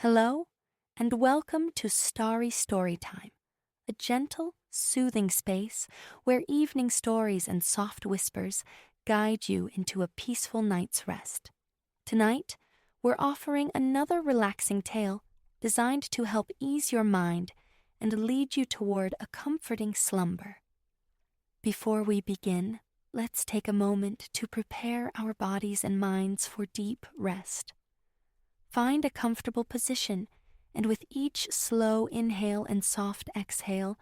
Hello, and welcome to Starry Storytime, a gentle, soothing space where evening stories and soft whispers guide you into a peaceful night's rest. Tonight, we're offering another relaxing tale designed to help ease your mind and lead you toward a comforting slumber. Before we begin, let's take a moment to prepare our bodies and minds for deep rest. Find a comfortable position, and with each slow inhale and soft exhale,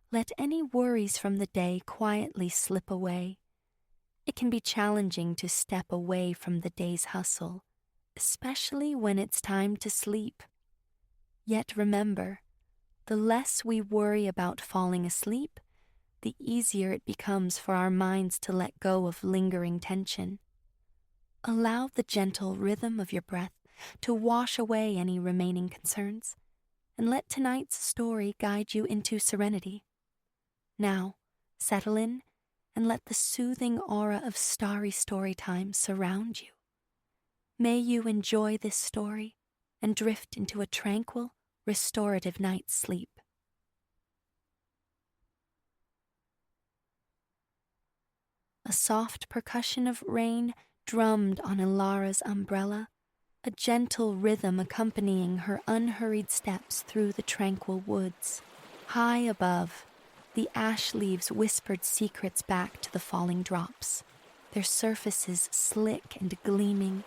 let any worries from the day quietly slip away. It can be challenging to step away from the day's hustle, especially when it's time to sleep. Yet remember, the less we worry about falling asleep, the easier it becomes for our minds to let go of lingering tension. Allow the gentle rhythm of your breath to wash away any remaining concerns, and let tonight's story guide you into serenity. Now, settle in and let the soothing aura of Starry Storytime surround you. May you enjoy this story and drift into a tranquil, restorative night's sleep. A soft percussion of rain drummed on Ilara's umbrella, a gentle rhythm accompanying her unhurried steps through the tranquil woods. High above, the ash leaves whispered secrets back to the falling drops, their surfaces slick and gleaming.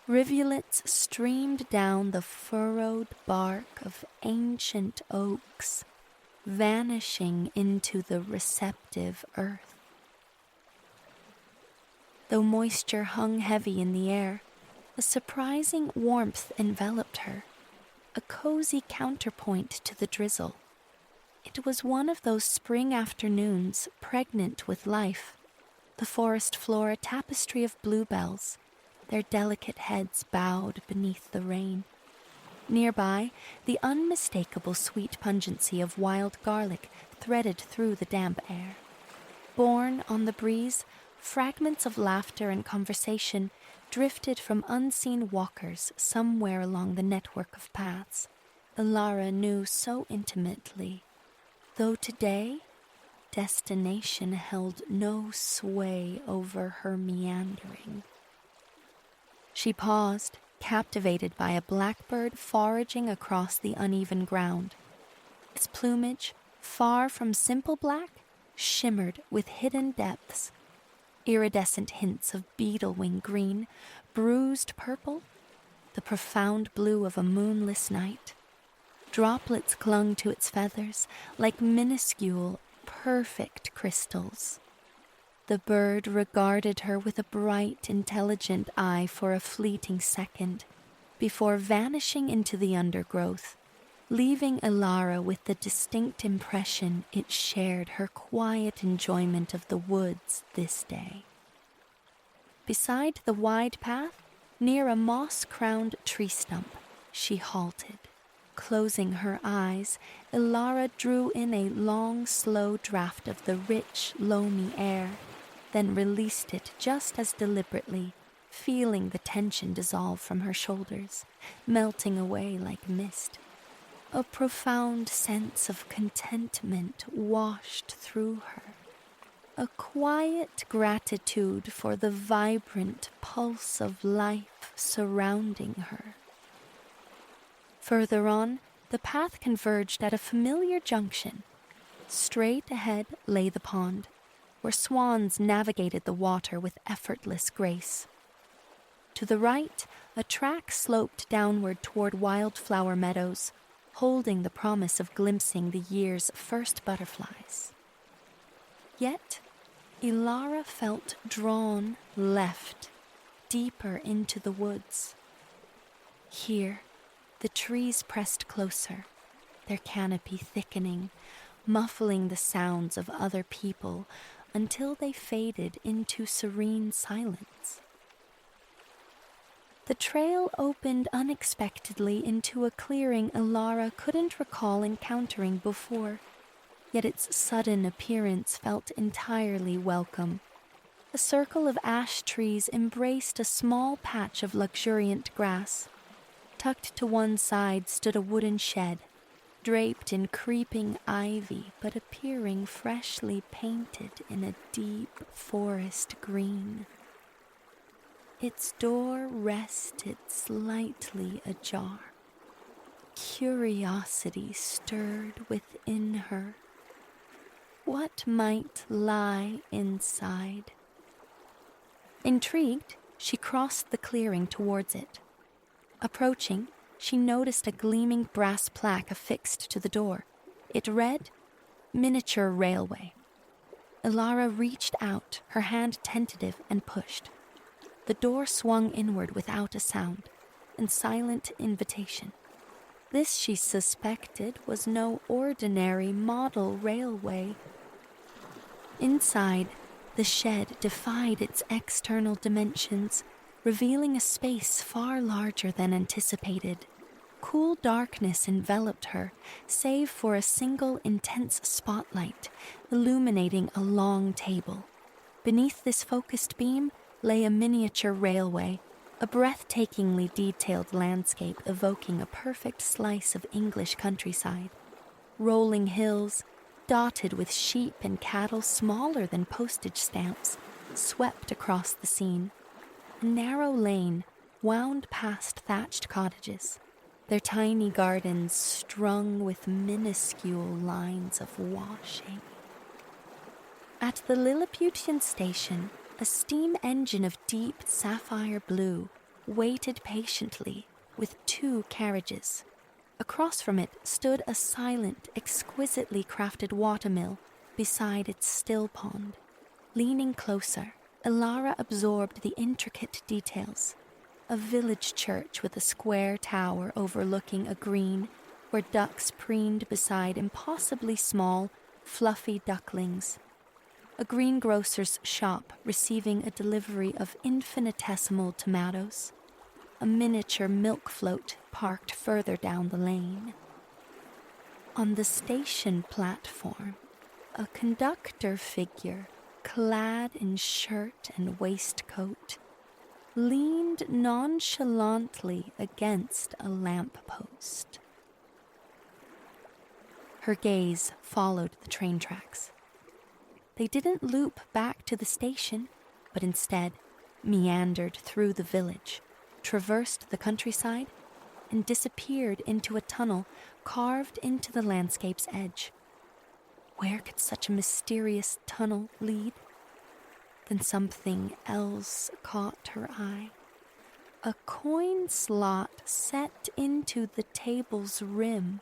Rivulets streamed down the furrowed bark of ancient oaks, vanishing into the receptive earth. Though moisture hung heavy in the air, a surprising warmth enveloped her, a cozy counterpoint to the drizzle. It was one of those spring afternoons pregnant with life, the forest floor a tapestry of bluebells, their delicate heads bowed beneath the rain. Nearby, the unmistakable sweet pungency of wild garlic threaded through the damp air. Borne on the breeze, fragments of laughter and conversation drifted from unseen walkers somewhere along the network of paths Ilara knew so intimately, though today destination held no sway over her meandering. She paused, captivated by a blackbird foraging across the uneven ground. Its plumage, far from simple black, shimmered with hidden depths. Iridescent hints of beetle-wing green, bruised purple, the profound blue of a moonless night. Droplets clung to its feathers like minuscule, perfect crystals. The bird regarded her with a bright, intelligent eye for a fleeting second, before vanishing into the undergrowth, leaving Ilara with the distinct impression it shared her quiet enjoyment of the woods this day. Beside the wide path, near a moss-crowned tree stump, she halted. Closing her eyes, Ilara drew in a long, slow draft of the rich, loamy air, then released it just as deliberately, feeling the tension dissolve from her shoulders, melting away like mist. A profound sense of contentment washed through her, a quiet gratitude for the vibrant pulse of life surrounding her. Further on, the path converged at a familiar junction. Straight ahead lay the pond, where swans navigated the water with effortless grace. To the right, a track sloped downward toward wildflower meadows, holding the promise of glimpsing the year's first butterflies. Yet, Ilara felt drawn left, deeper into the woods. Here, the trees pressed closer, their canopy thickening, muffling the sounds of other people until they faded into serene silence. The trail opened unexpectedly into a clearing Ilara couldn't recall encountering before, yet its sudden appearance felt entirely welcome. A circle of ash trees embraced a small patch of luxuriant grass. Tucked to one side stood a wooden shed, draped in creeping ivy but appearing freshly painted in a deep forest green. Its door rested slightly ajar. Curiosity stirred within her. What might lie inside? Intrigued, she crossed the clearing towards it. Approaching, she noticed a gleaming brass plaque affixed to the door. It read, "Miniature Railway." Ilara reached out, her hand tentative, and pushed. The door swung inward without a sound, in silent invitation. This, she suspected, was no ordinary model railway. Inside, the shed defied its external dimensions, revealing a space far larger than anticipated. Cool darkness enveloped her, save for a single intense spotlight illuminating a long table. Beneath this focused beam lay a miniature railway, a breathtakingly detailed landscape evoking a perfect slice of English countryside. Rolling hills, dotted with sheep and cattle smaller than postage stamps, swept across the scene. A narrow lane wound past thatched cottages, their tiny gardens strung with minuscule lines of washing. At the Lilliputian station, a steam engine of deep sapphire blue waited patiently with 2 carriages. Across from it stood a silent, exquisitely crafted watermill beside its still pond. Leaning closer, Ilara absorbed the intricate details. A village church with a square tower overlooking a green where ducks preened beside impossibly small, fluffy ducklings. A greengrocer's shop receiving a delivery of infinitesimal tomatoes. A miniature milk float parked further down the lane. On the station platform, a conductor figure, clad in shirt and waistcoat, leaned nonchalantly against a lamppost. Her gaze followed the train tracks. They didn't loop back to the station, but instead meandered through the village, traversed the countryside, and disappeared into a tunnel carved into the landscape's edge. Where could such a mysterious tunnel lead? Then something else caught her eye. A coin slot set into the table's rim.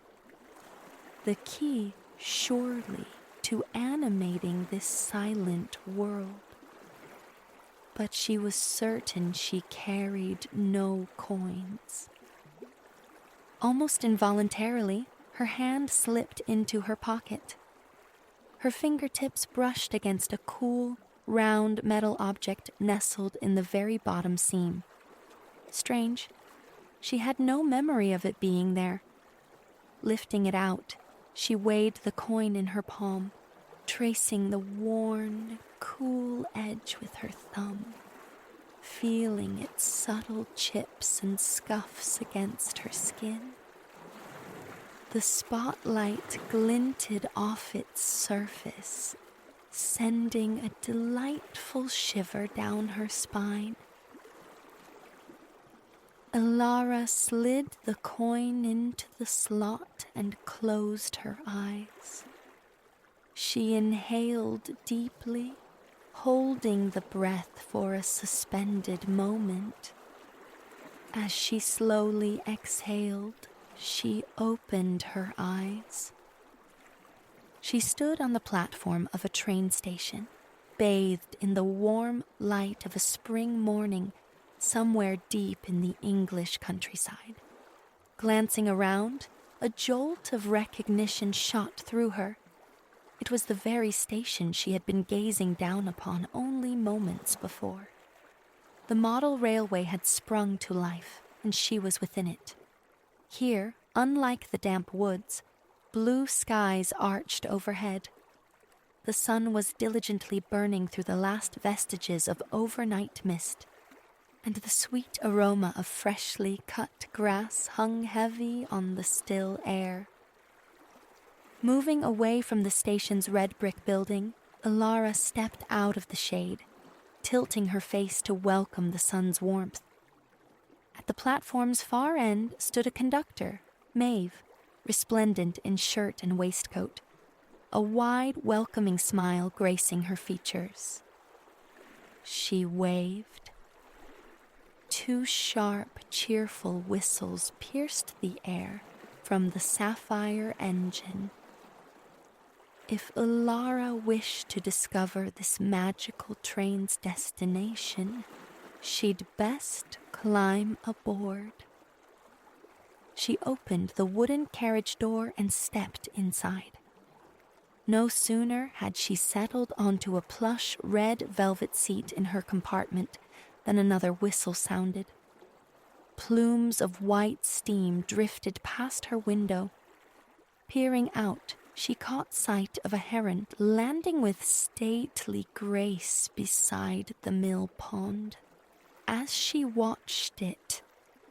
The key, surely, to animating this silent world. But she was certain she carried no coins. Almost involuntarily, her hand slipped into her pocket. Her fingertips brushed against a cool, round metal object nestled in the very bottom seam. Strange, she had no memory of it being there. Lifting it out, she weighed the coin in her palm, tracing the worn, cool edge with her thumb, feeling its subtle chips and scuffs against her skin. The spotlight glinted off its surface, sending a delightful shiver down her spine. Ilara slid the coin into the slot and closed her eyes. She inhaled deeply, holding the breath for a suspended moment. As she slowly exhaled, she opened her eyes. She stood on the platform of a train station, bathed in the warm light of a spring morning somewhere deep in the English countryside. Glancing around, a jolt of recognition shot through her. It was the very station she had been gazing down upon only moments before. The model railway had sprung to life, and she was within it. Here, unlike the damp woods, blue skies arched overhead. The sun was diligently burning through the last vestiges of overnight mist. and the sweet aroma of freshly cut grass hung heavy on the still air. Moving away from the station's red brick building, Ilara stepped out of the shade, tilting her face to welcome the sun's warmth. At the platform's far end stood a conductor, Maeve, resplendent in shirt and waistcoat, a wide, welcoming smile gracing her features. She waved. Two sharp, cheerful whistles pierced the air from the sapphire engine. If Ilara wished to discover this magical train's destination, she'd best climb aboard. She opened the wooden carriage door and stepped inside. No sooner had she settled onto a plush red velvet seat in her compartment than another whistle sounded. Plumes of white steam drifted past her window. Peering out, she caught sight of a heron landing with stately grace beside the mill pond. As she watched it,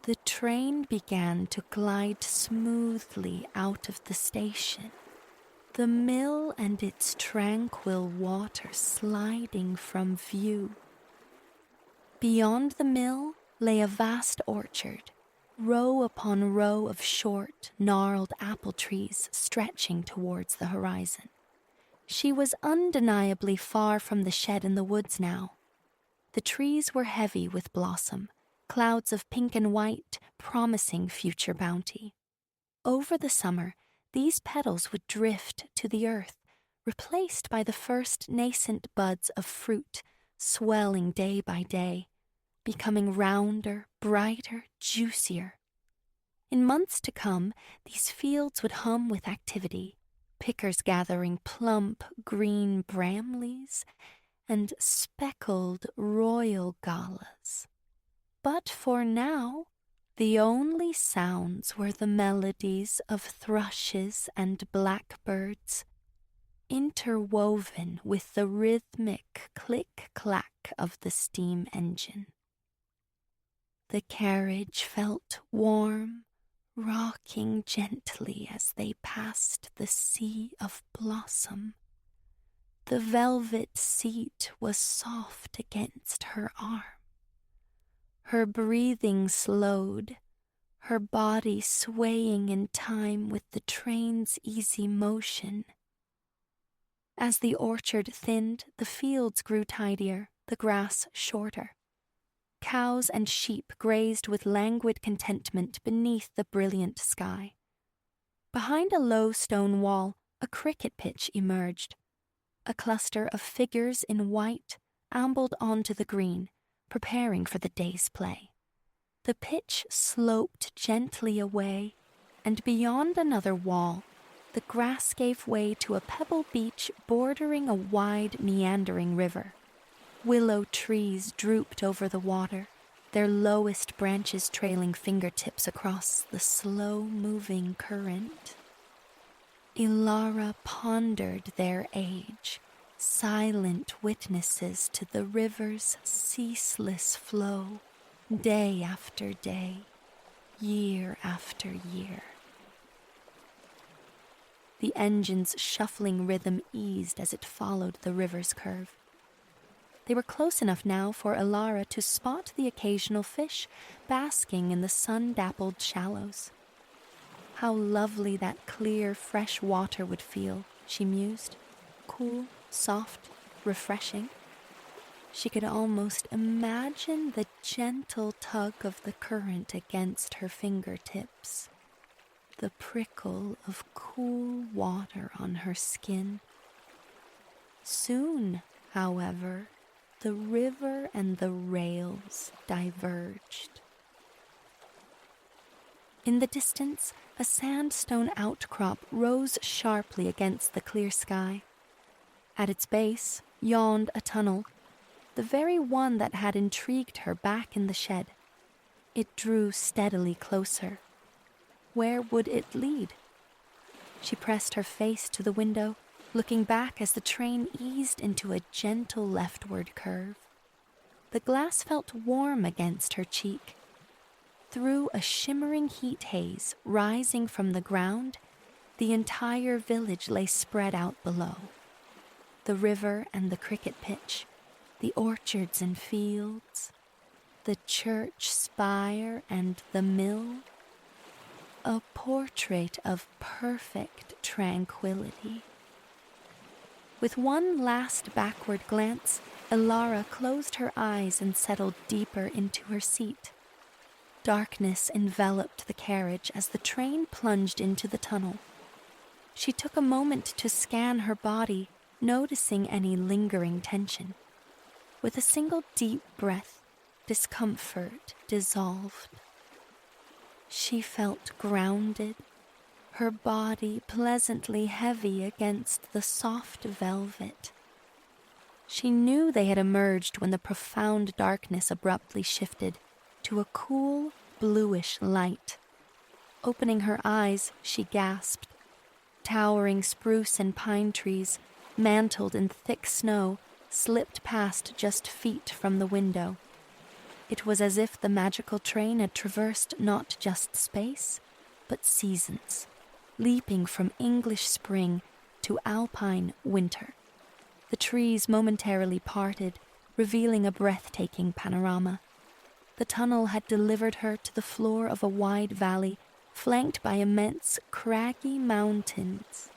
the train began to glide smoothly out of the station, the mill and its tranquil water sliding from view. Beyond the mill lay a vast orchard, row upon row of short, gnarled apple trees stretching towards the horizon. She was undeniably far from the shed in the woods now. The trees were heavy with blossom, clouds of pink and white promising future bounty. Over the summer, these petals would drift to the earth, replaced by the first nascent buds of fruit, swelling day by day, becoming rounder, brighter, juicier. In months to come, these fields would hum with activity, pickers gathering plump green bramleys and speckled royal galas. But for now, the only sounds were the melodies of thrushes and blackbirds, interwoven with the rhythmic click-clack of the steam engine. The carriage felt warm, rocking gently as they passed the sea of blossom. The velvet seat was soft against her arm. Her breathing slowed, her body swaying in time with the train's easy motion. As the orchard thinned, the fields grew tidier, the grass shorter. Cows and sheep grazed with languid contentment beneath the brilliant sky. Behind a low stone wall, a cricket pitch emerged. A cluster of figures in white ambled onto the green, preparing for the day's play. The pitch sloped gently away, and beyond another wall, the grass gave way to a pebble beach bordering a wide, meandering river. Willow trees drooped over the water, their lowest branches trailing fingertips across the slow-moving current. Ilara pondered their age, silent witnesses to the river's ceaseless flow, day after day, year after year. The engine's shuffling rhythm eased as it followed the river's curve. They were close enough now for Ilara to spot the occasional fish basking in the sun-dappled shallows. How lovely that clear, fresh water would feel, she mused. Cool, soft, refreshing. She could almost imagine the gentle tug of the current against her fingertips, the prickle of cool water on her skin. Soon, however, the river and the rails diverged. In the distance, a sandstone outcrop rose sharply against the clear sky. At its base yawned a tunnel, the very one that had intrigued her back in the shed. It drew steadily closer. Where would it lead? She pressed her face to the window, looking back as the train eased into a gentle leftward curve. The glass felt warm against her cheek. Through a shimmering heat haze rising from the ground, the entire village lay spread out below. The river and the cricket pitch, the orchards and fields, the church spire and the mill. A portrait of perfect tranquility. With one last backward glance, Elara closed her eyes and settled deeper into her seat. Darkness enveloped the carriage as the train plunged into the tunnel. She took a moment to scan her body, noticing any lingering tension. With a single deep breath, discomfort dissolved. She felt grounded, her body pleasantly heavy against the soft velvet. She knew they had emerged when the profound darkness abruptly shifted to a cool, bluish light. Opening her eyes, she gasped. Towering spruce and pine trees, mantled in thick snow, slipped past just feet from the window. It was as if the magical train had traversed not just space, but seasons, leaping from English spring to alpine winter. The trees momentarily parted, revealing a breathtaking panorama. The tunnel had delivered her to the floor of a wide valley, flanked by immense, craggy mountains.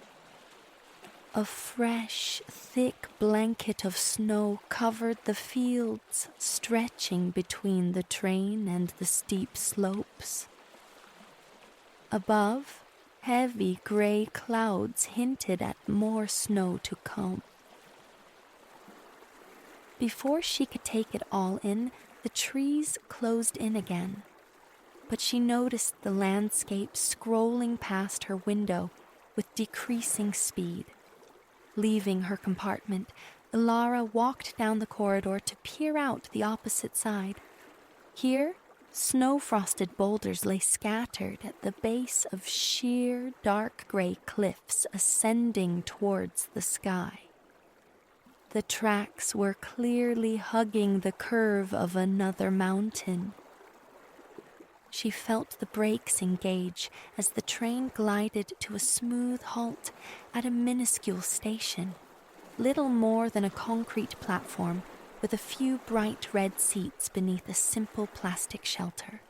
A fresh, thick blanket of snow covered the fields, stretching between the train and the steep slopes. Above, heavy gray clouds hinted at more snow to come. Before she could take it all in, the trees closed in again. But she noticed the landscape scrolling past her window with decreasing speed. Leaving her compartment, Elara walked down the corridor to peer out the opposite side. Here, snow-frosted boulders lay scattered at the base of sheer, dark gray cliffs ascending towards the sky. The tracks were clearly hugging the curve of another mountain. She felt the brakes engage as the train glided to a smooth halt at a minuscule station, little more than a concrete platform with a few bright red seats beneath a simple plastic shelter.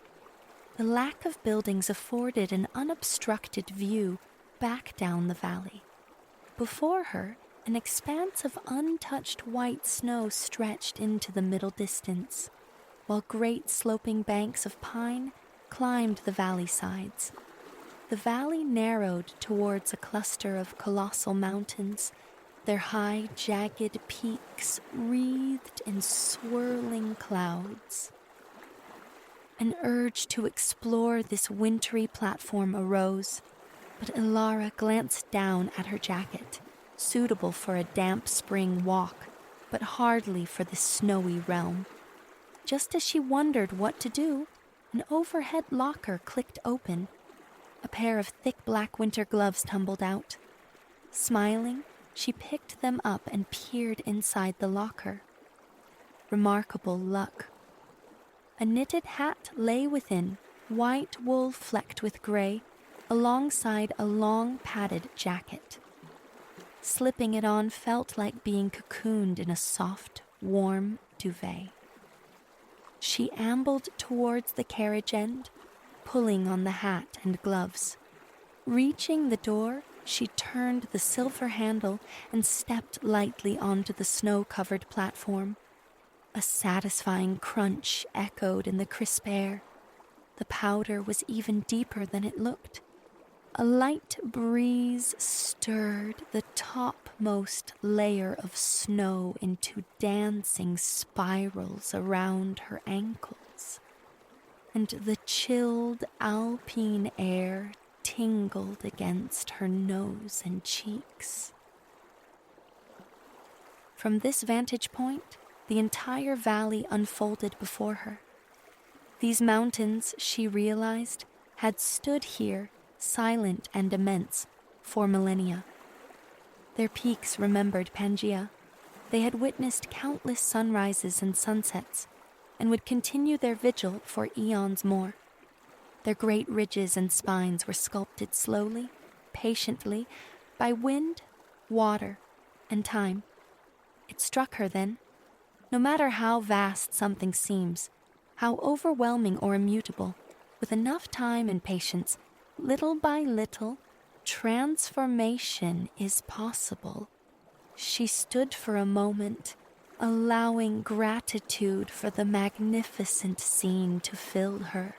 The lack of buildings afforded an unobstructed view back down the valley. Before her, an expanse of untouched white snow stretched into the middle distance, while great sloping banks of pine climbed the valley sides. The valley narrowed towards a cluster of colossal mountains, their high, jagged peaks wreathed in swirling clouds. An urge to explore this wintry platform arose, but Elara glanced down at her jacket, suitable for a damp spring walk, but hardly for this snowy realm. Just as she wondered what to do, an overhead locker clicked open. A pair of thick black winter gloves tumbled out. Smiling, she picked them up and peered inside the locker. Remarkable luck. A knitted hat lay within, white wool flecked with gray, alongside a long padded jacket. Slipping it on felt like being cocooned in a soft, warm duvet. She ambled towards the carriage end, pulling on the hat and gloves. Reaching the door, she turned the silver handle and stepped lightly onto the snow-covered platform. A satisfying crunch echoed in the crisp air. The powder was even deeper than it looked. A light breeze stirred the topmost layer of snow into dancing spirals around her ankles, and the chilled alpine air tingled against her nose and cheeks. From this vantage point, the entire valley unfolded before her. These mountains, she realized, had stood here, silent and immense, for millennia. Their peaks remembered Pangaea. They had witnessed countless sunrises and sunsets, and would continue their vigil for eons more. Their great ridges and spines were sculpted slowly, patiently, by wind, water, and time. It struck her then. No matter how vast something seems, how overwhelming or immutable, with enough time and patience, little by little, transformation is possible. She stood for a moment, allowing gratitude for the magnificent scene to fill her.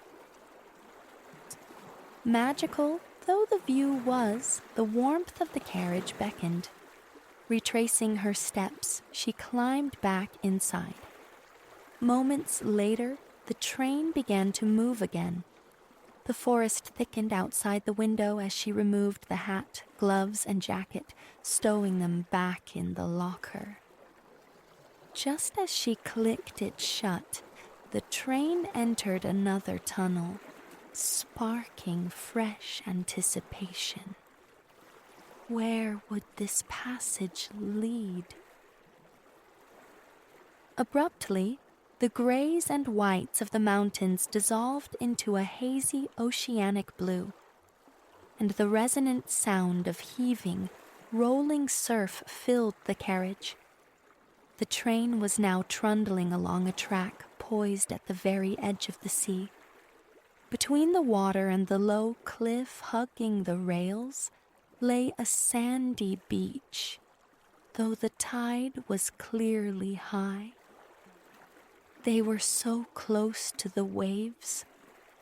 Magical though the view was, the warmth of the carriage beckoned. Retracing her steps, she climbed back inside. Moments later, the train began to move again. The forest thickened outside the window as she removed the hat, gloves, and jacket, stowing them back in the locker. Just as she clicked it shut, the train entered another tunnel, sparking fresh anticipation. Where would this passage lead? Abruptly, the grays and whites of the mountains dissolved into a hazy oceanic blue, and the resonant sound of heaving, rolling surf filled the carriage. The train was now trundling along a track poised at the very edge of the sea. Between the water and the low cliff hugging the rails lay a sandy beach, though the tide was clearly high. They were so close to the waves,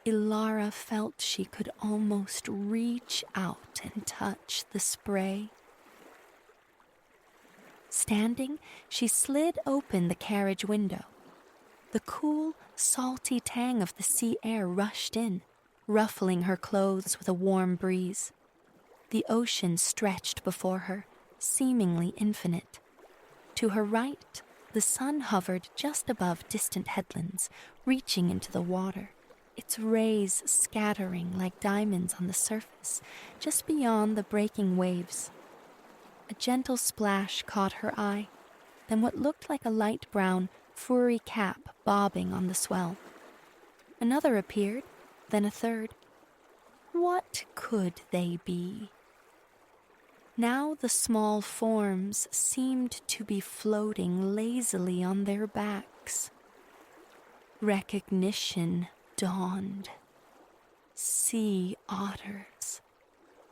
Ilara felt she could almost reach out and touch the spray. Standing, she slid open the carriage window. The cool, salty tang of the sea air rushed in, ruffling her clothes with a warm breeze. The ocean stretched before her, seemingly infinite. To her right, the sun hovered just above distant headlands, reaching into the water, its rays scattering like diamonds on the surface, just beyond the breaking waves. A gentle splash caught her eye, then what looked like a light brown, furry cap bobbing on the swell. Another appeared, then a third. What could they be? Now the small forms seemed to be floating lazily on their backs. Recognition dawned. Sea otters.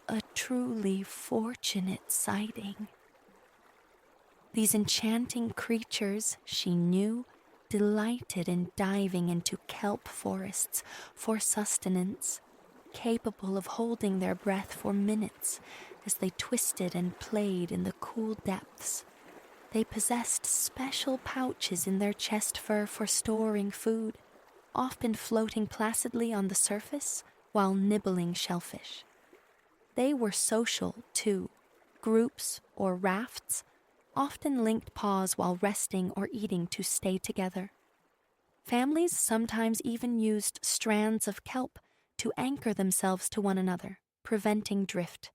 A truly fortunate sighting. These enchanting creatures, she knew, delighted in diving into kelp forests for sustenance, capable of holding their breath for minutes as they twisted and played in the cool depths. They possessed special pouches in their chest fur for storing food, often floating placidly on the surface while nibbling shellfish. They were social, too. Groups or rafts often linked paws while resting or eating to stay together. Families sometimes even used strands of kelp to anchor themselves to one another, preventing drift.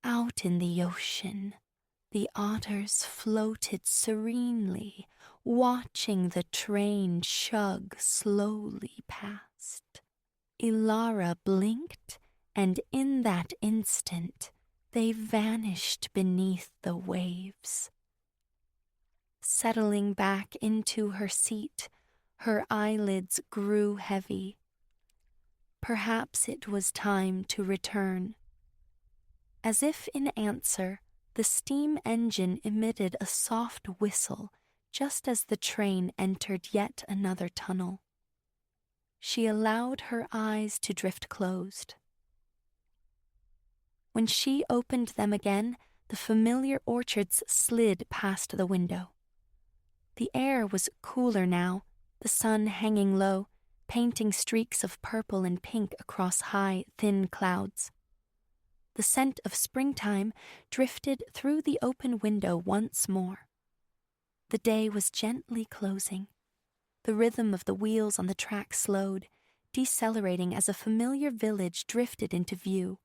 Out in the ocean, the otters floated serenely, watching the train chug slowly past. Ilara blinked, and in that instant, they vanished beneath the waves. Settling back into her seat, her eyelids grew heavy. Perhaps it was time to return. As if in answer, the steam engine emitted a soft whistle just as the train entered yet another tunnel. She allowed her eyes to drift closed. When she opened them again, the familiar orchards slid past the window. The air was cooler now, the sun hanging low, painting streaks of purple and pink across high, thin clouds. The scent of springtime drifted through the open window once more. The day was gently closing. The rhythm of the wheels on the track slowed, decelerating as a familiar village drifted into view.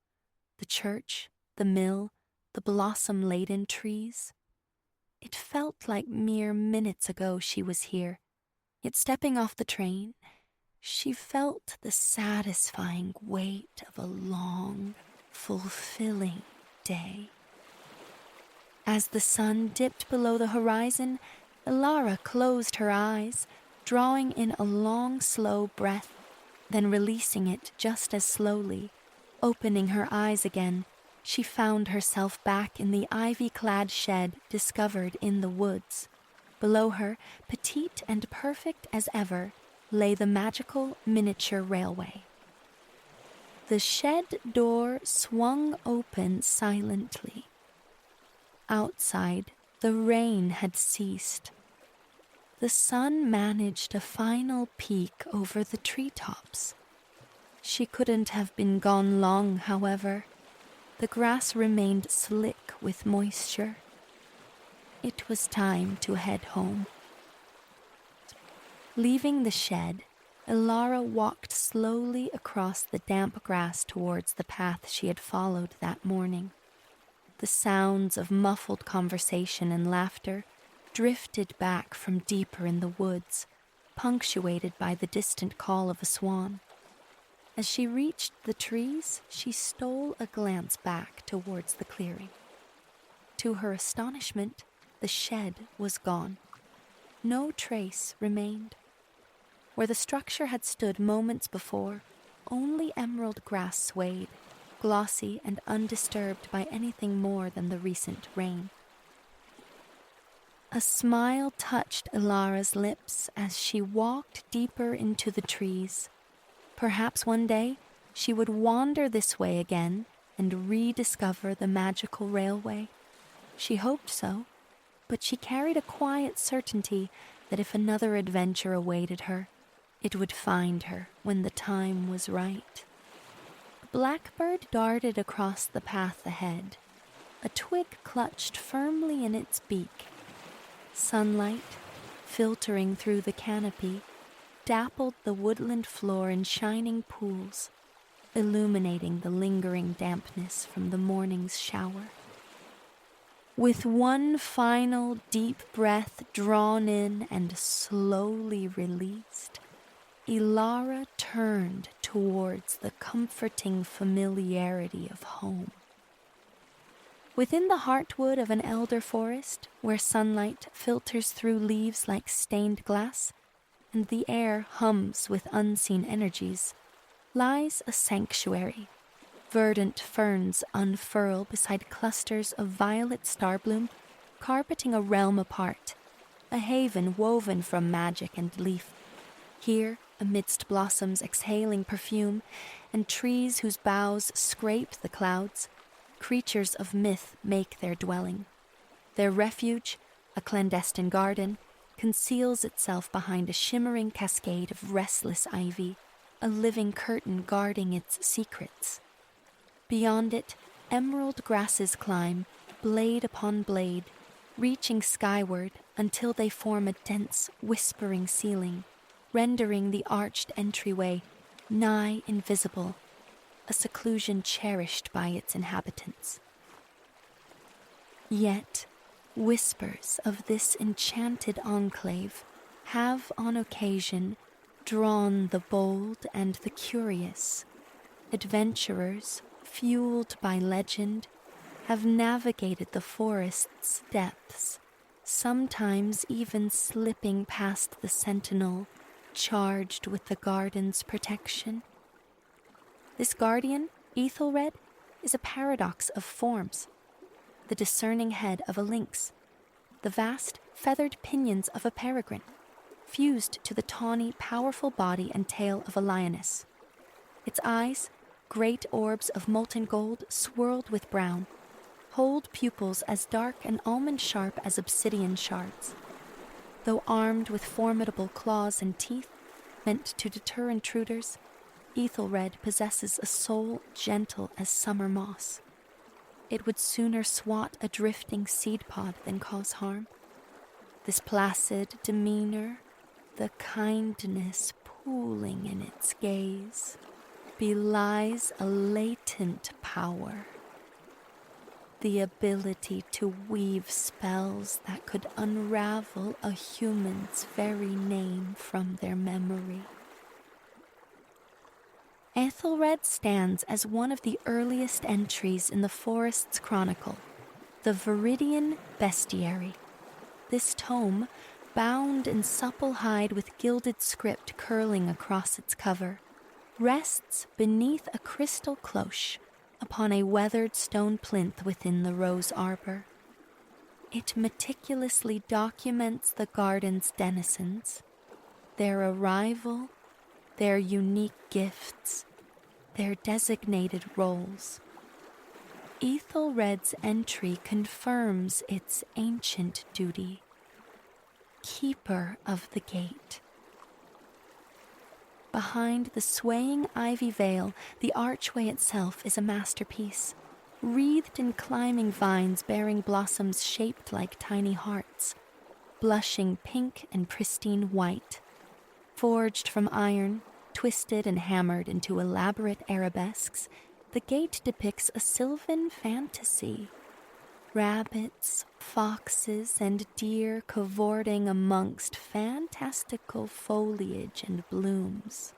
The church, the mill, the blossom-laden trees. It felt like mere minutes ago she was here, Yet stepping off the train, she felt the satisfying weight of a long, fulfilling day. As the sun dipped below the horizon, Ilara closed her eyes, drawing in a long, slow breath, then releasing it just as slowly. Opening her eyes again, she found herself back in the ivy-clad shed discovered in the woods. Below her, petite and perfect as ever, lay the magical miniature railway. The shed door swung open silently. Outside, the rain had ceased. The sun managed a final peek over the treetops. She couldn't have been gone long, however. The grass remained slick with moisture. It was time to head home. Leaving the shed, Ilara walked slowly across the damp grass towards the path she had followed that morning. The sounds of muffled conversation and laughter drifted back from deeper in the woods, punctuated by the distant call of a swan. As she reached the trees, she stole a glance back towards the clearing. To her astonishment, the shed was gone. No trace remained. Where the structure had stood moments before, only emerald grass swayed, glossy and undisturbed by anything more than the recent rain. A smile touched Ilara's lips as she walked deeper into the trees. Perhaps one day she would wander this way again and rediscover the magical railway. She hoped so, but she carried a quiet certainty that if another adventure awaited her, it would find her when the time was right. A blackbird darted across the path ahead, a twig clutched firmly in its beak. Sunlight, filtering through the canopy, dappled the woodland floor in shining pools, illuminating the lingering dampness from the morning's shower. With one final deep breath drawn in and slowly released, Ilara turned towards the comforting familiarity of home. Within the heartwood of an elder forest, where sunlight filters through leaves like stained glass, and the air hums with unseen energies, lies a sanctuary. Verdant ferns unfurl beside clusters of violet starbloom, carpeting a realm apart, a haven woven from magic and leaf. Here, amidst blossoms exhaling perfume and trees whose boughs scrape the clouds, creatures of myth make their dwelling. Their refuge, a clandestine garden, conceals itself behind a shimmering cascade of restless ivy, a living curtain guarding its secrets. Beyond it, emerald grasses climb, blade upon blade, reaching skyward until they form a dense, whispering ceiling, rendering the arched entryway nigh invisible, a seclusion cherished by its inhabitants. Yet, whispers of this enchanted enclave have on occasion drawn the bold and the curious. Adventurers, fueled by legend, have navigated the forest's depths, sometimes even slipping past the sentinel charged with the garden's protection. This guardian, Ethelred, is a paradox of forms. The discerning head of a lynx, the vast, feathered pinions of a peregrine, fused to the tawny, powerful body and tail of a lioness. Its eyes, great orbs of molten gold swirled with brown, hold pupils as dark and almond-sharp as obsidian shards. Though armed with formidable claws and teeth, meant to deter intruders, Ethelred possesses a soul gentle as summer moss. It would sooner swat a drifting seed pod than cause harm. This placid demeanor, the kindness pooling in its gaze, belies a latent power. the ability to weave spells that could unravel a human's very name from their memory. Ethelred stands as one of the earliest entries in the forest's chronicle, the Viridian Bestiary. This tome, bound in supple hide with gilded script curling across its cover, rests beneath a crystal cloche upon a weathered stone plinth within the rose arbor. It meticulously documents the garden's denizens, their arrival, their unique gifts, their designated roles. Ethelred's entry confirms its ancient duty, keeper of the gate. Behind the swaying ivy veil, the archway itself is a masterpiece, wreathed in climbing vines bearing blossoms shaped like tiny hearts, blushing pink and pristine white. Forged from iron, twisted and hammered into elaborate arabesques, the gate depicts a sylvan fantasy. Rabbits, foxes, and deer cavorting amongst fantastical foliage and blooms.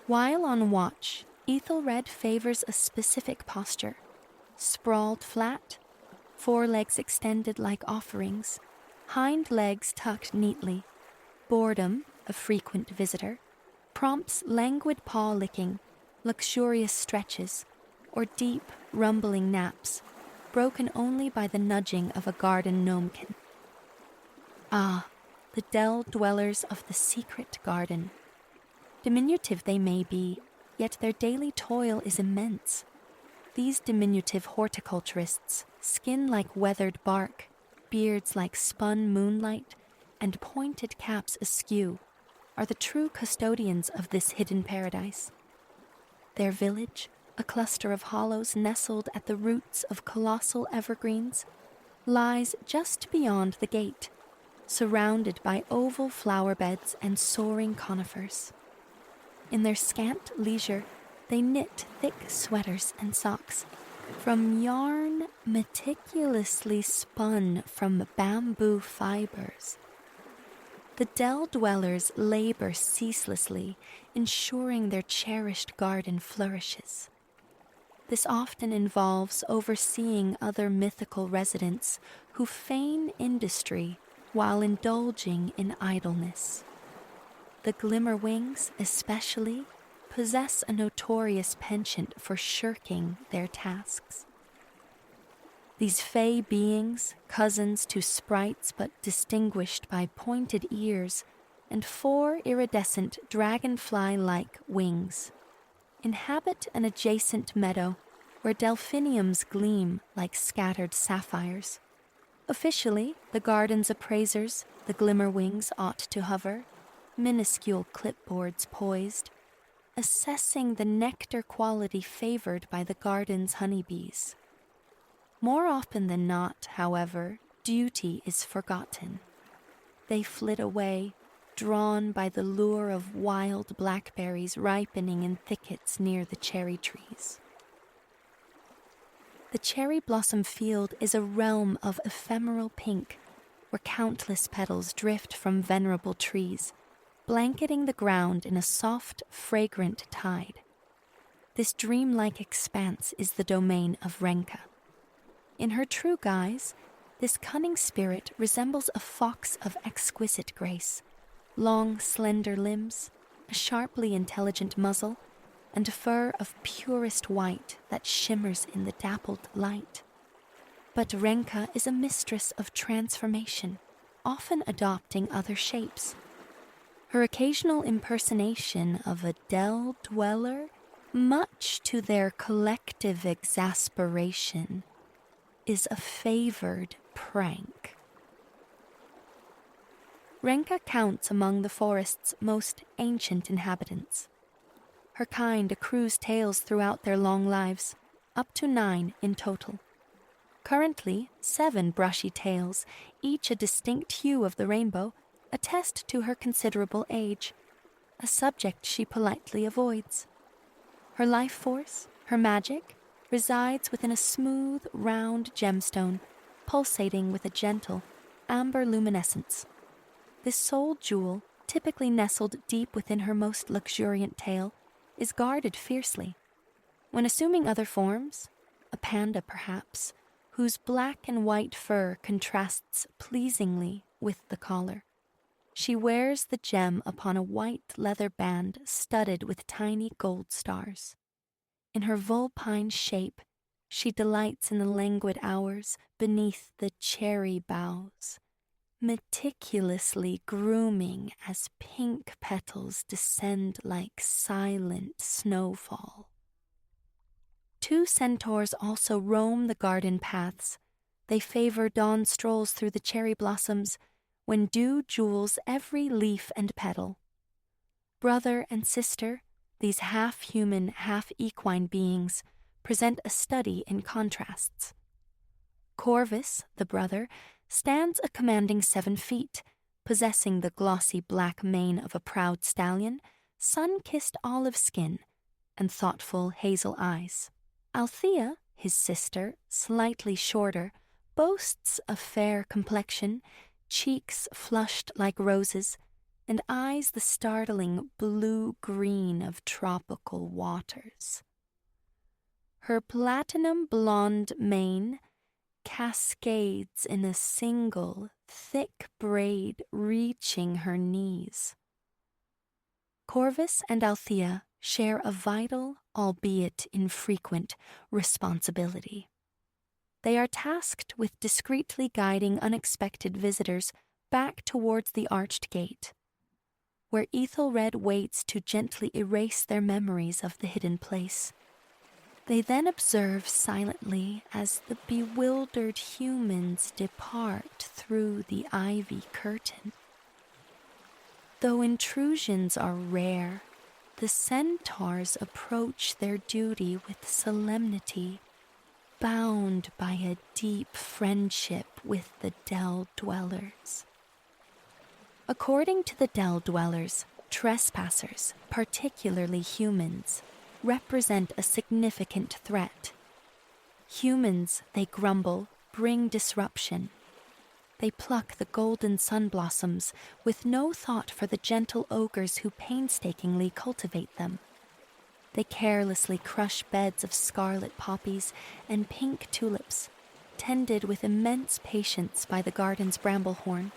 While on watch, Ethelred favors a specific posture, sprawled flat, forelegs extended like offerings, hind legs tucked neatly. Boredom, a frequent visitor, prompts languid paw licking, luxurious stretches, or deep, rumbling naps, broken only by the nudging of a garden gnomekin. Ah, the dell dwellers of the secret garden. Diminutive they may be, yet their daily toil is immense. These diminutive horticulturists, skin like weathered bark, beards like spun moonlight, and pointed caps askew, are the true custodians of this hidden paradise. Their village, a cluster of hollows nestled at the roots of colossal evergreens, lies just beyond the gate, surrounded by oval flower beds and soaring conifers. In their scant leisure, they knit thick sweaters and socks from yarn meticulously spun from bamboo fibers. The dell dwellers labor ceaselessly, ensuring their cherished garden flourishes. This often involves overseeing other mythical residents who feign industry while indulging in idleness. The Glimmerwings, especially, possess a notorious penchant for shirking their tasks. These fey beings, cousins to sprites but distinguished by pointed ears and 4 iridescent dragonfly-like wings, inhabit an adjacent meadow where delphiniums gleam like scattered sapphires. Officially, the garden's appraisers, the Glimmerwings, ought to hover, minuscule clipboards poised, assessing the nectar quality favored by the garden's honeybees. More often than not, however, duty is forgotten. They flit away, drawn by the lure of wild blackberries ripening in thickets near the cherry trees. The cherry blossom field is a realm of ephemeral pink, where countless petals drift from venerable trees, blanketing the ground in a soft, fragrant tide. This dreamlike expanse is the domain of Renka. In her true guise, this cunning spirit resembles a fox of exquisite grace, long, slender limbs, a sharply intelligent muzzle, and fur of purest white that shimmers in the dappled light. But Renka is a mistress of transformation, often adopting other shapes. Her occasional impersonation of a dell dweller, much to their collective exasperation, is a favored prank. Renka counts among the forest's most ancient inhabitants. Her kind accrues tales throughout their long lives, up to 9 in total. Currently, 7 brushy tales, each a distinct hue of the rainbow, attest to her considerable age, a subject she politely avoids. Her life force, her magic, resides within a smooth, round gemstone, pulsating with a gentle, amber luminescence. This soul jewel, typically nestled deep within her most luxuriant tail, is guarded fiercely. When assuming other forms, a panda perhaps, whose black and white fur contrasts pleasingly with the collar, she wears the gem upon a white leather band studded with tiny gold stars. In her vulpine shape, she delights in the languid hours beneath the cherry boughs, meticulously grooming as pink petals descend like silent snowfall. 2 centaurs also roam the garden paths. They favor dawn strolls through the cherry blossoms when dew jewels every leaf and petal. Brother and sister, these half-human, half-equine beings, present a study in contrasts. Corvus, the brother, stands a commanding 7 feet, possessing the glossy black mane of a proud stallion, sun-kissed olive skin, and thoughtful hazel eyes. Althea, his sister, slightly shorter, boasts a fair complexion, cheeks flushed like roses, and eyes the startling blue-green of tropical waters. Her platinum blonde mane cascades in a single, thick braid reaching her knees. Corvus and Althea share a vital, albeit infrequent, responsibility. They are tasked with discreetly guiding unexpected visitors back towards the arched gate, where Ethelred waits to gently erase their memories of the hidden place. They then observe silently as the bewildered humans depart through the ivy curtain. Though intrusions are rare, the centaurs approach their duty with solemnity, bound by a deep friendship with the dell dwellers. According to the dell dwellers, trespassers, particularly humans, represent a significant threat. Humans, they grumble, bring disruption. They pluck the golden sun blossoms with no thought for the gentle ogres who painstakingly cultivate them. They carelessly crush beds of scarlet poppies and pink tulips, tended with immense patience by the garden's bramblehorn.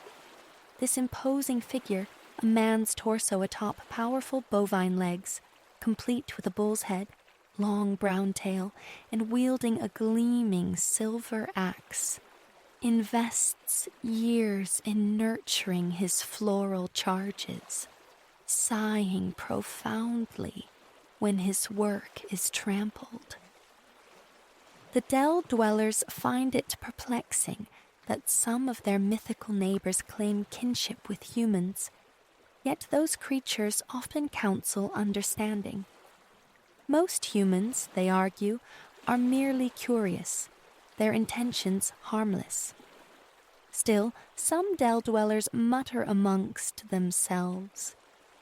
This imposing figure, a man's torso atop powerful bovine legs, complete with a bull's head, long brown tail, and wielding a gleaming silver axe, invests years in nurturing his floral charges, sighing profoundly when his work is trampled. The dell dwellers find it perplexing that some of their mythical neighbors claim kinship with humans, yet those creatures often counsel understanding. Most humans, they argue, are merely curious, their intentions harmless. Still, some dell dwellers mutter amongst themselves,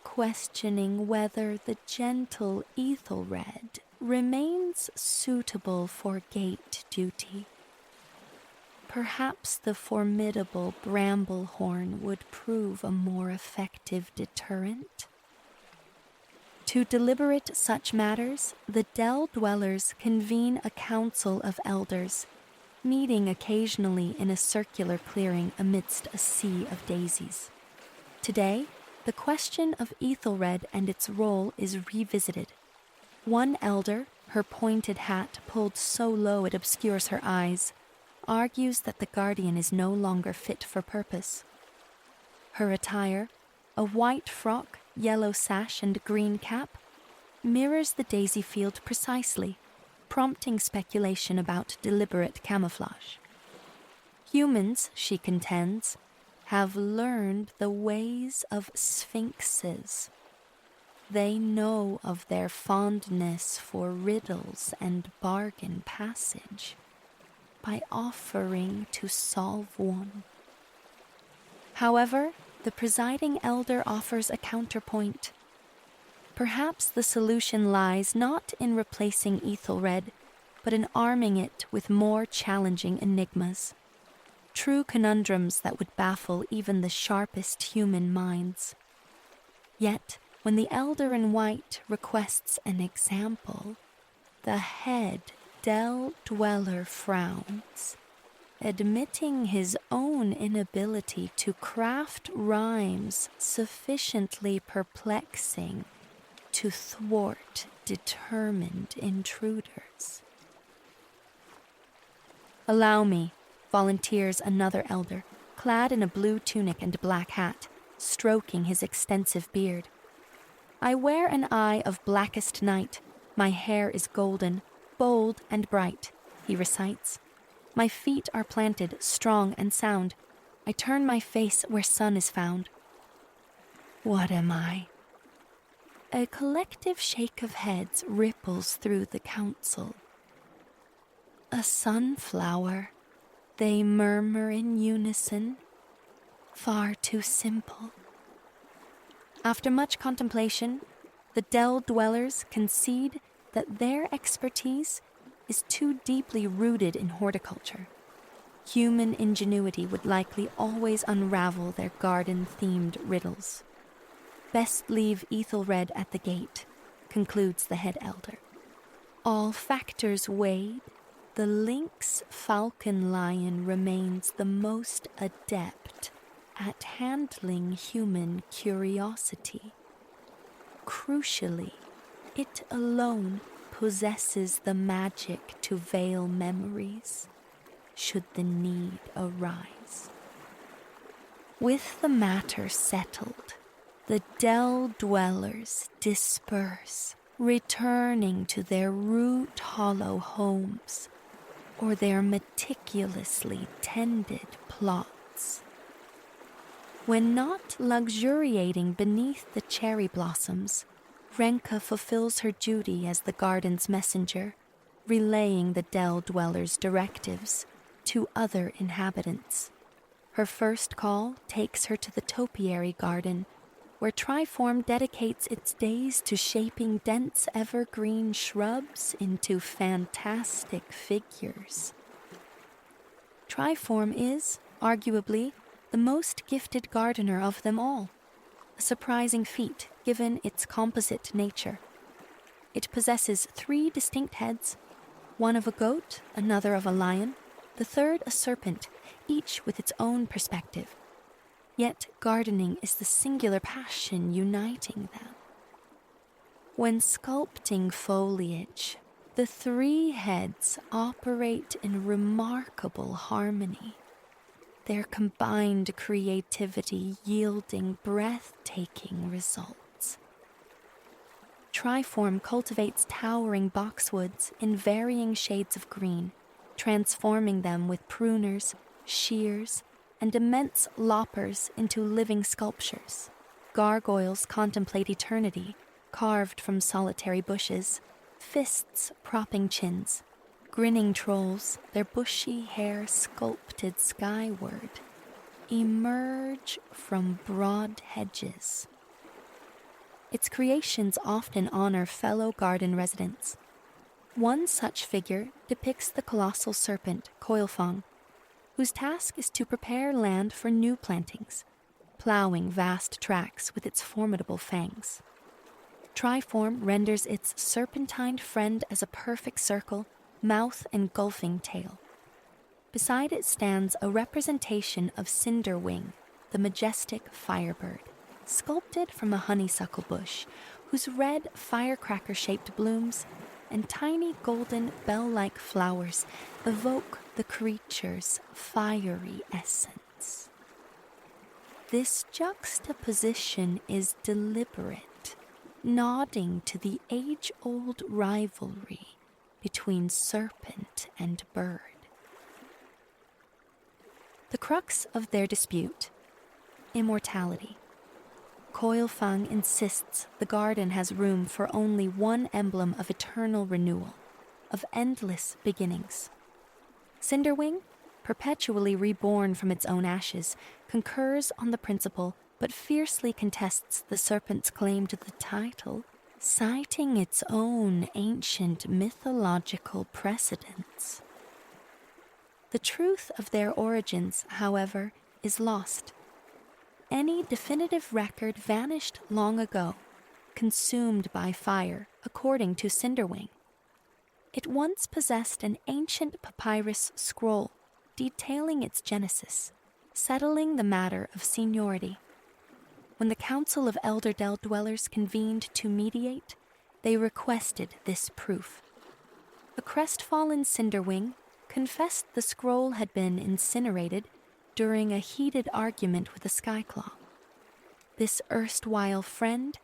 questioning whether the gentle Ethelred remains suitable for gate duty. Perhaps the formidable bramblehorn would prove a more effective deterrent. To deliberate such matters, the dell dwellers convene a council of elders, meeting occasionally in a circular clearing amidst a sea of daisies. Today, the question of Ethelred and its role is revisited. One elder, her pointed hat pulled so low it obscures her eyes, argues that the guardian is no longer fit for purpose. Her attire, a white frock, yellow sash, and green cap, mirrors the daisy field precisely, prompting speculation about deliberate camouflage. Humans, she contends, have learned the ways of sphinxes. They know of their fondness for riddles and bargain passage by offering to solve one. However, the presiding elder offers a counterpoint. Perhaps the solution lies not in replacing Ethelred, but in arming it with more challenging enigmas. True conundrums that would baffle even the sharpest human minds. Yet, when the elder in white requests an example, the head Dell Dweller frowns, admitting his own inability to craft rhymes sufficiently perplexing to thwart determined intruders. "Allow me," volunteers another elder, clad in a blue tunic and black hat, stroking his extensive beard. "I wear an eye of blackest night. My hair is golden, bold and bright," he recites. "My feet are planted, strong and sound. I turn my face where sun is found." What am I? A collective shake of heads ripples through the council. A sunflower, they murmur in unison. Far too simple. After much contemplation, the Dell Dwellers concede that their expertise is too deeply rooted in horticulture. Human ingenuity would likely always unravel their garden-themed riddles. "Best leave Ethelred at the gate," concludes the head elder. All factors weighed, the lynx falcon lion remains the most adept at handling human curiosity. Crucially, it alone possesses the magic to veil memories, should the need arise. With the matter settled, the Dell Dwellers disperse, returning to their root-hollow homes or their meticulously tended plots. When not luxuriating beneath the cherry blossoms, Renka fulfills her duty as the garden's messenger, relaying the Dell Dwellers' directives to other inhabitants. Her first call takes her to the topiary garden, where Triform dedicates its days to shaping dense evergreen shrubs into fantastic figures. Triform is, arguably, the most gifted gardener of them all, a surprising feat given its composite nature. It possesses 3 distinct heads, one of a goat, another of a lion, the third a serpent, each with its own perspective. Yet gardening is the singular passion uniting them. When sculpting foliage, the 3 heads operate in remarkable harmony, their combined creativity yielding breathtaking results. Triform cultivates towering boxwoods in varying shades of green, transforming them with pruners, shears, and immense loppers into living sculptures. Gargoyles contemplate eternity, carved from solitary bushes, fists propping chins. Grinning trolls, their bushy hair sculpted skyward, emerge from broad hedges. Its creations often honor fellow garden residents. One such figure depicts the colossal serpent, Coilfang, whose task is to prepare land for new plantings, plowing vast tracts with its formidable fangs. Triform renders its serpentine friend as a perfect circle, mouth engulfing tail. Beside it stands a representation of Cinderwing, the majestic firebird, sculpted from a honeysuckle bush, whose red firecracker-shaped blooms and tiny golden bell-like flowers evoke the creature's fiery essence. This juxtaposition is deliberate, nodding to the age-old rivalry between serpent and bird. The crux of their dispute: immortality. Coilfang insists the garden has room for only one emblem of eternal renewal, of endless beginnings. Cinderwing, perpetually reborn from its own ashes, concurs on the principle but fiercely contests the serpent's claim to the title citing its own ancient mythological precedents. The truth of their origins, however, is lost. Any definitive record vanished long ago, consumed by fire, according to Cinderwing. It once possessed an ancient papyrus scroll detailing its genesis, settling the matter of seniority. When the Council of Elder Dell Dwellers convened to mediate, they requested this proof. A crestfallen Cinderwing confessed the scroll had been incinerated during a heated argument with a Skyclaw. This erstwhile friend,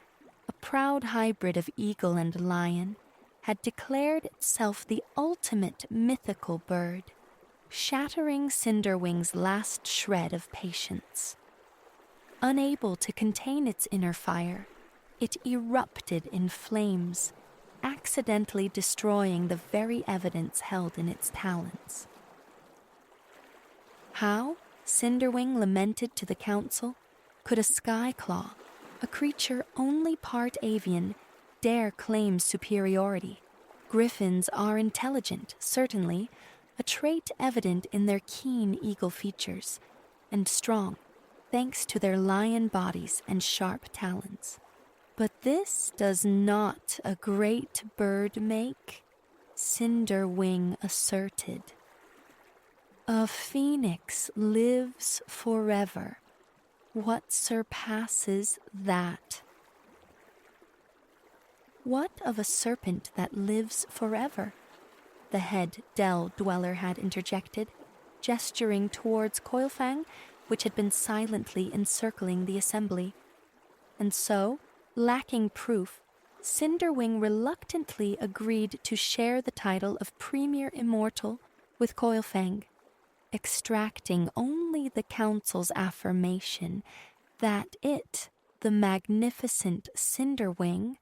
a proud hybrid of eagle and lion, had declared itself the ultimate mythical bird, shattering Cinderwing's last shred of patience. Unable to contain its inner fire, it erupted in flames, accidentally destroying the very evidence held in its talons. How, Cinderwing lamented to the council, could a Skyclaw, a creature only part avian, dare claim superiority? Griffins are intelligent, certainly, a trait evident in their keen eagle features, and strong, thanks to their lion bodies and sharp talons. But this does not a great bird make, Cinderwing asserted. A phoenix lives forever. What surpasses that? What of a serpent that lives forever? The head Dell Dweller had interjected, gesturing towards Coilfang, which had been silently encircling the assembly. And so, lacking proof, Cinderwing reluctantly agreed to share the title of Premier Immortal with Coilfang, extracting only the council's affirmation that it, the magnificent Cinderwing,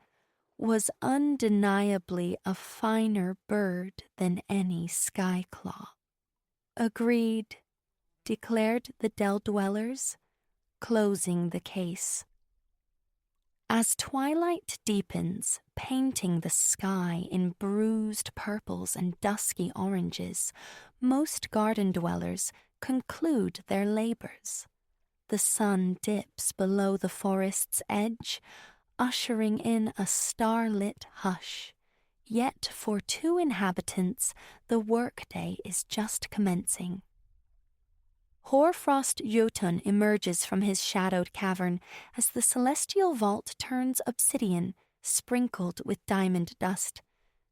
was undeniably a finer bird than any Skyclaw. Agreed, declared the Dell Dwellers, closing the case. As twilight deepens, painting the sky in bruised purples and dusky oranges, most garden dwellers conclude their labors. The sun dips below the forest's edge, ushering in a starlit hush. Yet for 2 inhabitants, the workday is just commencing. Hoarfrost Jotun emerges from his shadowed cavern as the celestial vault turns obsidian, sprinkled with diamond dust.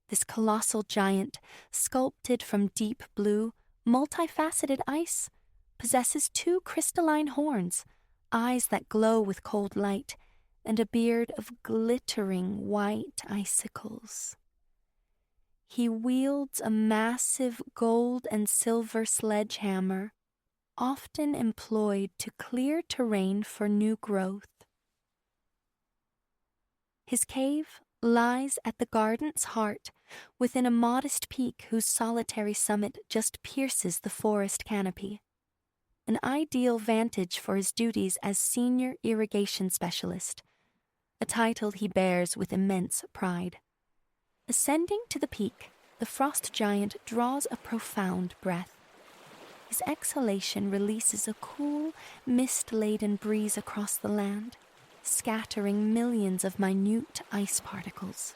This colossal giant, sculpted from deep blue, multifaceted ice, possesses 2 crystalline horns, eyes that glow with cold light, and a beard of glittering white icicles. He wields a massive gold and silver sledgehammer, often employed to clear terrain for new growth. His cave lies at the garden's heart, within a modest peak whose solitary summit just pierces the forest canopy. An ideal vantage for his duties as senior irrigation specialist, a title he bears with immense pride. Ascending to the peak, the frost giant draws a profound breath. His exhalation releases a cool, mist-laden breeze across the land, scattering millions of minute ice particles.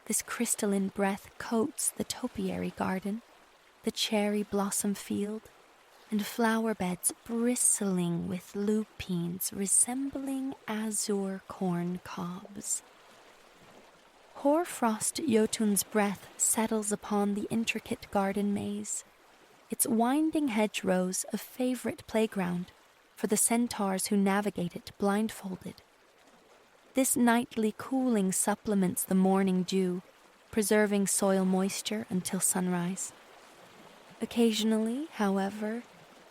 This crystalline breath coats the topiary garden, the cherry blossom field, and flower beds bristling with lupines resembling azure corn cobs. Hoarfrost Jotun's breath settles upon the intricate garden maze, its winding hedgerows a favorite playground for the centaurs who navigate it blindfolded. This nightly cooling supplements the morning dew, preserving soil moisture until sunrise. Occasionally, however,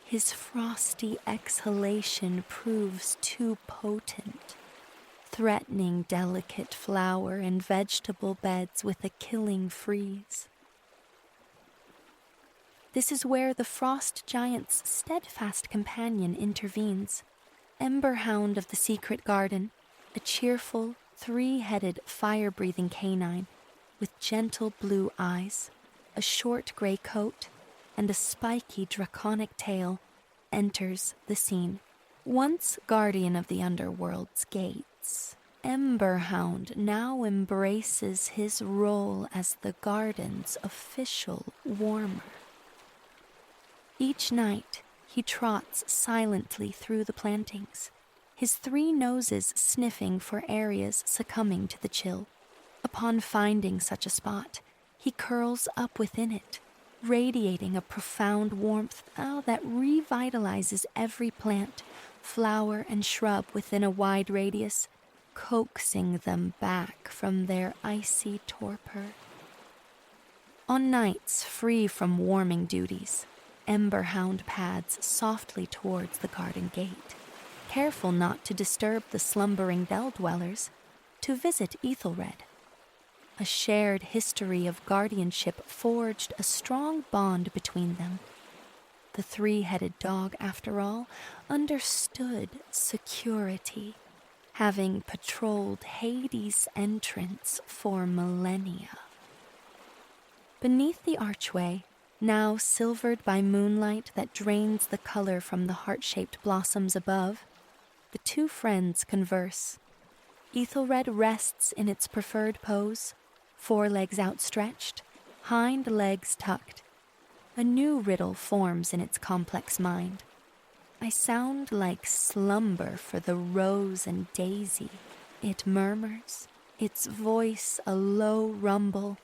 his frosty exhalation proves too potent, threatening delicate flower and vegetable beds with a killing freeze. This is where the frost giant's steadfast companion intervenes, Emberhound of the secret garden, a cheerful, three-headed, fire-breathing canine with gentle blue eyes, a short gray coat, and a spiky draconic tail, enters the scene. Once guardian of the underworld's gates, Emberhound now embraces his role as the garden's official warmer. Each night, he trots silently through the plantings, his three noses sniffing for areas succumbing to the chill. Upon finding such a spot, he curls up within it, radiating a profound warmth that revitalizes every plant, flower, and shrub within a wide radius, coaxing them back from their icy torpor. On nights free from warming duties, Emberhound pads softly towards the garden gate, careful not to disturb the slumbering dell-dwellers, to visit Ethelred. A shared history of guardianship forged a strong bond between them. The three-headed dog, after all, understood security, having patrolled Hades' entrance for millennia. Beneath the archway, now silvered by moonlight that drains the color from the heart-shaped blossoms above, the two friends converse. Ethelred rests in its preferred pose, forelegs outstretched, hind legs tucked. A new riddle forms in its complex mind. I sound like slumber for the rose and daisy, it murmurs, its voice a low rumble.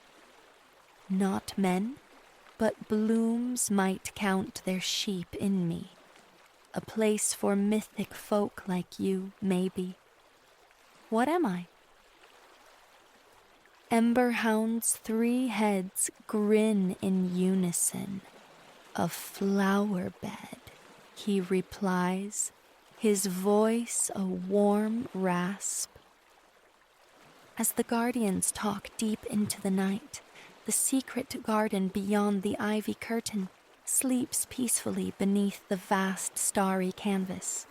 Not men, but blooms might count their sheep in me. A place for mythic folk like you, maybe. What am I? Emberhound's three heads grin in unison. A flower bed, he replies, his voice a warm rasp. As the guardians talk deep into the night, the secret garden beyond the ivy curtain sleeps peacefully beneath the vast starry canvas.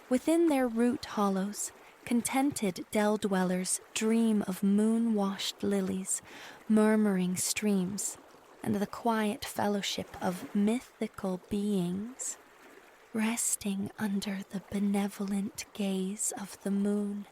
Within their root hollows, contented dell-dwellers dream of moon-washed lilies, murmuring streams, and the quiet fellowship of mythical beings, resting under the benevolent gaze of the moon.